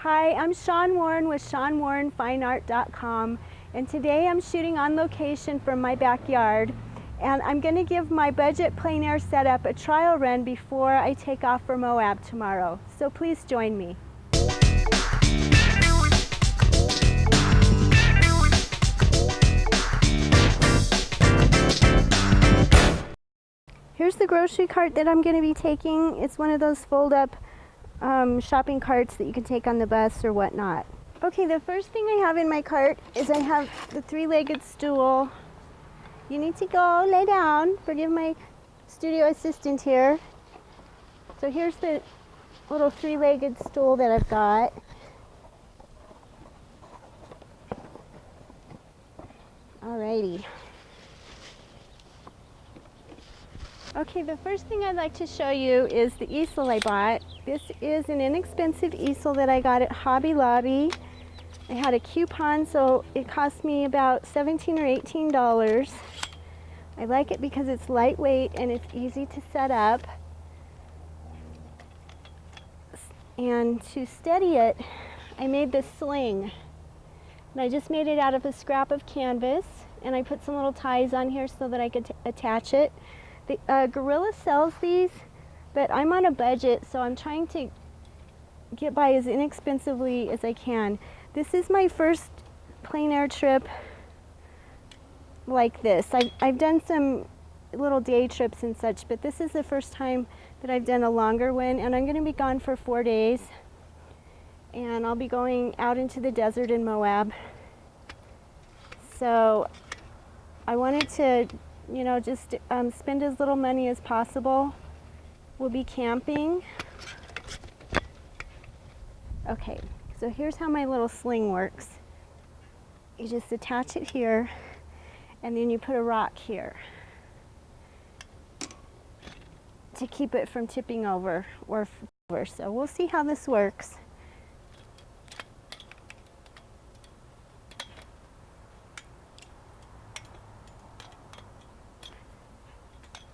Hi, I'm Shawn Warren with ShawnWarrenFineArt.com, and today I'm shooting on location from my backyard, and I'm going to give my budget plein air setup a trial run before I take off for Moab tomorrow. So please join me. Here's the grocery cart that I'm going to be taking. It's one of those fold-up shopping carts that you can take on the bus or whatnot. Okay, the first thing I have in my cart is I have the three-legged stool. You need to go lay down. Forgive my studio assistant here. So here's the little three-legged stool that I've got. Alrighty. Okay, the first thing I'd like to show you is the easel I bought. This is an inexpensive easel that I got at Hobby Lobby. I had a coupon, so it cost me about $17 or $18. I like it because it's lightweight and it's easy to set up. And to steady it, I made this sling. And I just made it out of a scrap of canvas, and I put some little ties on here so that I could attach it. The Gorilla sells these, but I'm on a budget, so I'm trying to get by as inexpensively as I can. This is my first plein air trip like this. I've done some little day trips and such, but this is the first time that I've done a longer one, and I'm going to be gone for 4 days, and I'll be going out into the desert in Moab. So I wanted to, you know, just spend as little money as possible. We'll be camping. Okay, so here's how my little sling works. You just attach it here, and then you put a rock here to keep it from tipping over or over. So we'll see how this works.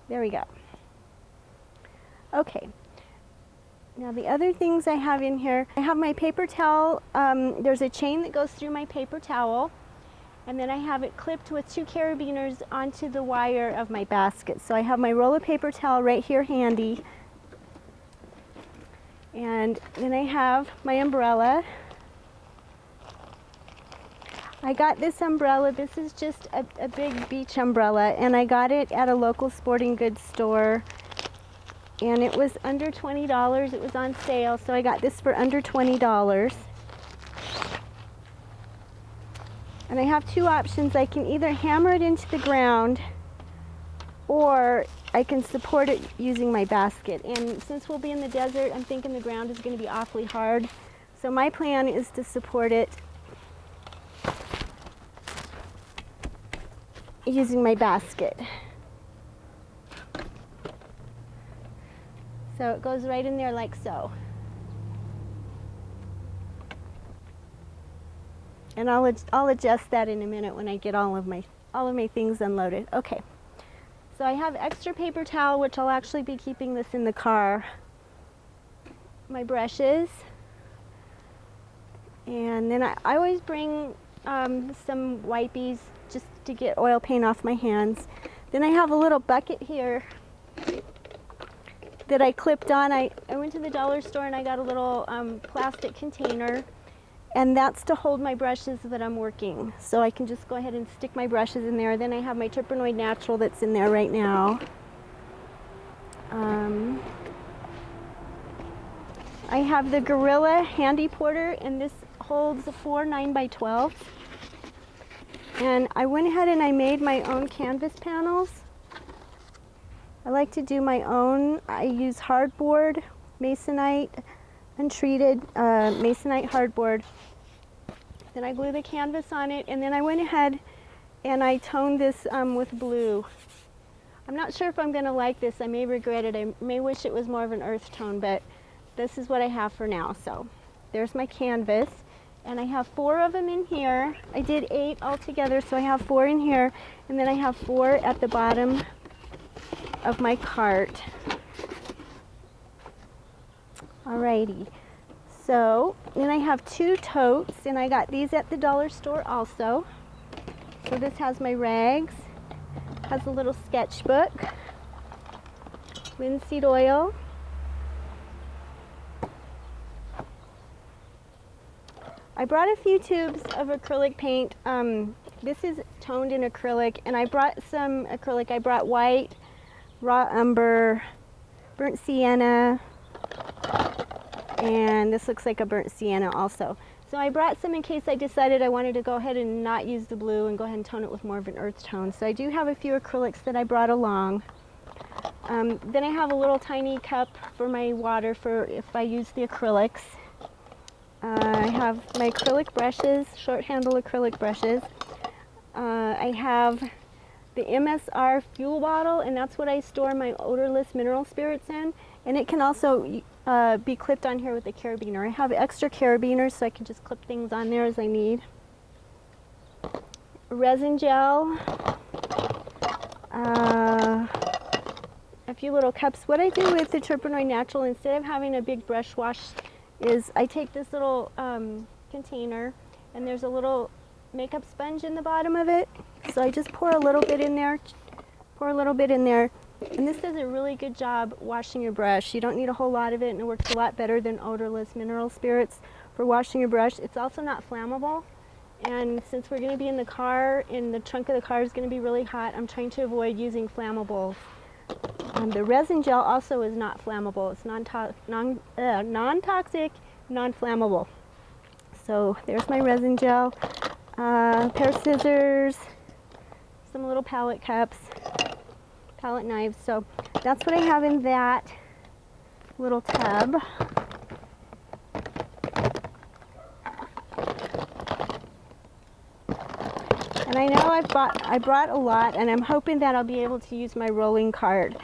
There we go. Okay. Now the other things I have in here, I have my paper towel. There's a chain that goes through my paper towel, and then I have it clipped with 2 carabiners onto the wire of my basket. So I have my roll of paper towel right here handy, and then I have my umbrella. I got this umbrella. This is just a big beach umbrella, and I got it at a local sporting goods store, and it was under $20. It was on sale, so I got this for under $20. And I have 2 options. I can either hammer it into the ground, or I can support it using my basket. And since we'll be in the desert, I'm thinking the ground is going to be awfully hard. So my plan is to support it using my basket. So it goes right in there like so. And I'll adjust that in a minute when I get all of my things unloaded. Okay. So I have extra paper towel, which I'll actually be keeping this in the car. My brushes. And then I always bring some wipies just to get oil paint off my hands. Then I have a little bucket here that I clipped on. I went to the dollar store and I got a little plastic container, and that's to hold my brushes that I'm working. So I can just go ahead and stick my brushes in there. Then I have my Turpenoid Natural that's in there right now. I have the Gorilla Handy Porter, and this holds 4 9x12. And I went ahead and I made my own canvas panels. I like to do my own. I use hardboard, masonite, untreated masonite hardboard. Then I glue the canvas on it, and then I went ahead and I toned this with blue. I'm not sure if I'm going to like this. I may regret it. I may wish it was more of an earth tone, but this is what I have for now. So there's my canvas. And I have 4 of them in here. I did 8 altogether, so I have 4 in here, and then I have 4 at the bottom of my cart. Alrighty, So then I have 2 totes, and I got these at the dollar store also. So this has my rags, has a little sketchbook, linseed oil, I brought a few tubes of acrylic paint. This is toned in acrylic, and I brought some acrylic. I brought white, raw umber, burnt sienna, and this looks like a burnt sienna also. So I brought some in case I decided I wanted to go ahead and not use the blue and go ahead and tone it with more of an earth tone. So I do have a few acrylics that I brought along. Then I have a little tiny cup for my water for if I use the acrylics. I have my acrylic brushes, short handle acrylic brushes. I have the MSR fuel bottle, and that's what I store my odorless mineral spirits in. And it can also be clipped on here with a carabiner. I have extra carabiners so I can just clip things on there as I need. Resin gel. A few little cups. What I do with the Terpenoid Natural, instead of having a big brush wash, is I take this little container, and there's a little makeup sponge in the bottom of it. So I just pour a little bit in there, and this does a really good job washing your brush. You don't need a whole lot of it, and it works a lot better than odorless mineral spirits for washing your brush. It's also not flammable, and since we're going to be in the car, and the trunk of the car is going to be really hot, I'm trying to avoid using flammables. The resin gel also is not flammable. It's non-toxic, non-flammable. So there's my resin gel, a pair of scissors, some little palette cups, palette knives. So that's what I have in that little tub. And I know I brought a lot, and I'm hoping that I'll be able to use my rolling cart.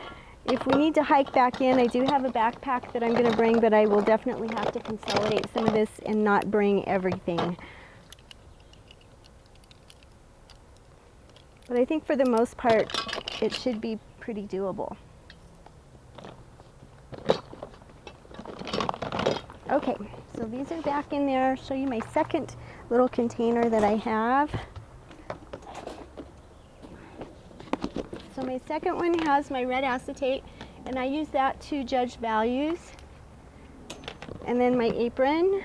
If we need to hike back in, I do have a backpack that I'm going to bring, but I will definitely have to consolidate some of this and not bring everything. But I think for the most part, it should be pretty doable. Okay, so these are back in there. I'll show you my second little container that I have. So my second one has my red acetate, and I use that to judge values. And then my apron,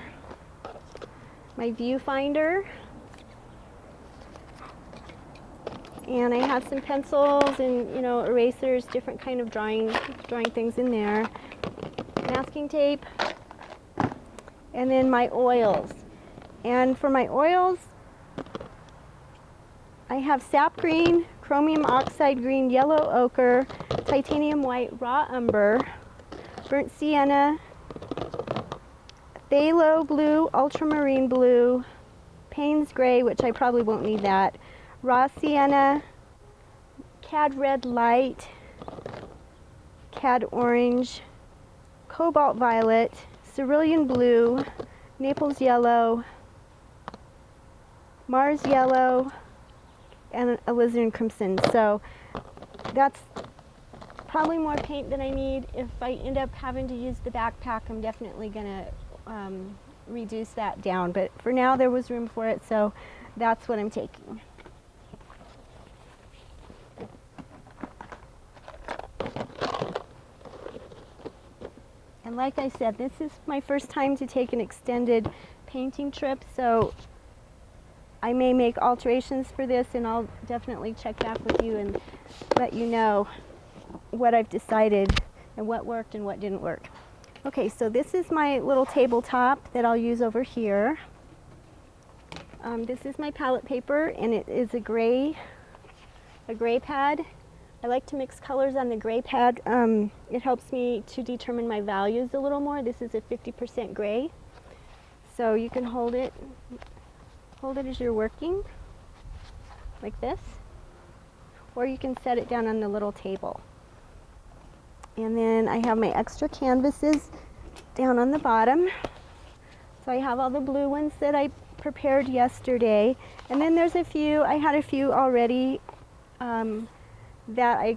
my viewfinder, and I have some pencils and erasers, different kind of drawing things in there. Masking tape, and then my oils. And for my oils, I have sap green, chromium oxide green, yellow ochre, titanium white, raw umber, burnt sienna, phthalo blue, ultramarine blue, Payne's gray, which I probably won't need that, raw sienna, cad red light, cad orange, cobalt violet, cerulean blue, Naples yellow, Mars yellow, and alizarin crimson. So that's probably more paint than I need. If I end up having to use the backpack, I'm definitely going to reduce that down. But for now, there was room for it, so that's what I'm taking. And like I said, this is my first time to take an extended painting trip, so I may make alterations for this, and I'll definitely check back with you and let you know what I've decided and what worked and what didn't work. Okay, so this is my little tabletop that I'll use over here. This is my palette paper, and it is a gray pad. I like to mix colors on the gray pad. It helps me to determine my values a little more. This is a 50% gray, so you can hold it as you're working, like this, or you can set it down on the little table. And then I have my extra canvases down on the bottom. So I have all the blue ones that I prepared yesterday, and then there's a few, I had a few already that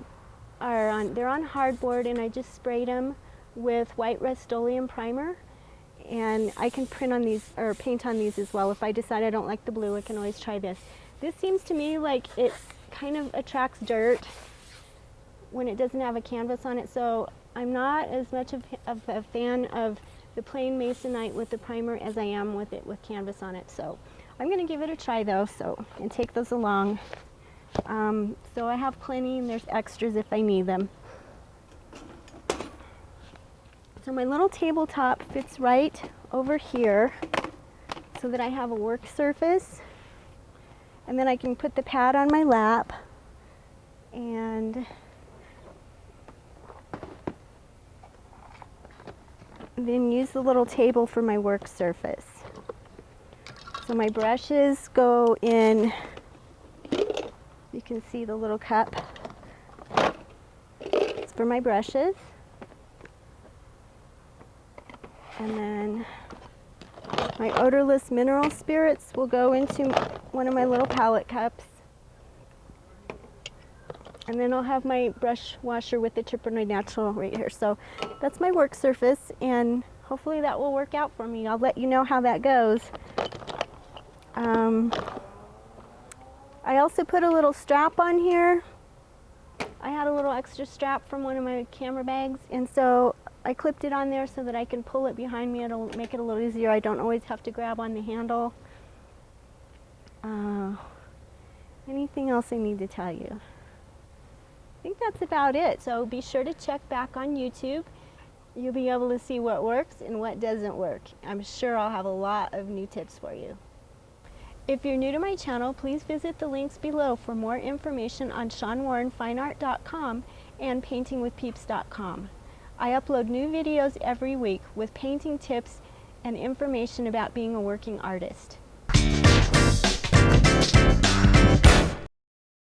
they're on hardboard, and I just sprayed them with white Rust-Oleum primer. And I can print on these or paint on these as well. If I decide I don't like the blue, I can always try this. This seems to me like it kind of attracts dirt when it doesn't have a canvas on it, so I'm not as much of a fan of the plain masonite with the primer as I am with it with canvas on it. So I'm going to give it a try though, and take those along. So I have plenty, and there's extras if I need them. So my little tabletop fits right over here so that I have a work surface, and then I can put the pad on my lap and then use the little table for my work surface. So my brushes go in, you can see the little cup. It's for my brushes. And then my odorless mineral spirits will go into one of my little palette cups. And then I'll have my brush washer with the Trippenoid Natural right here. So that's my work surface, and hopefully that will work out for me. I'll let you know how that goes. I also put a little strap on here. I had a little extra strap from one of my camera bags, and so I clipped it on there so that I can pull it behind me. It'll make it a little easier. I don't always have to grab on the handle. Anything else I need to tell you? I think that's about it. So be sure to check back on YouTube. You'll be able to see what works and what doesn't work. I'm sure I'll have a lot of new tips for you. If you're new to my channel, please visit the links below for more information on ShawnWarrenFineArt.com and PaintingWithPeeps.com. I upload new videos every week with painting tips and information about being a working artist.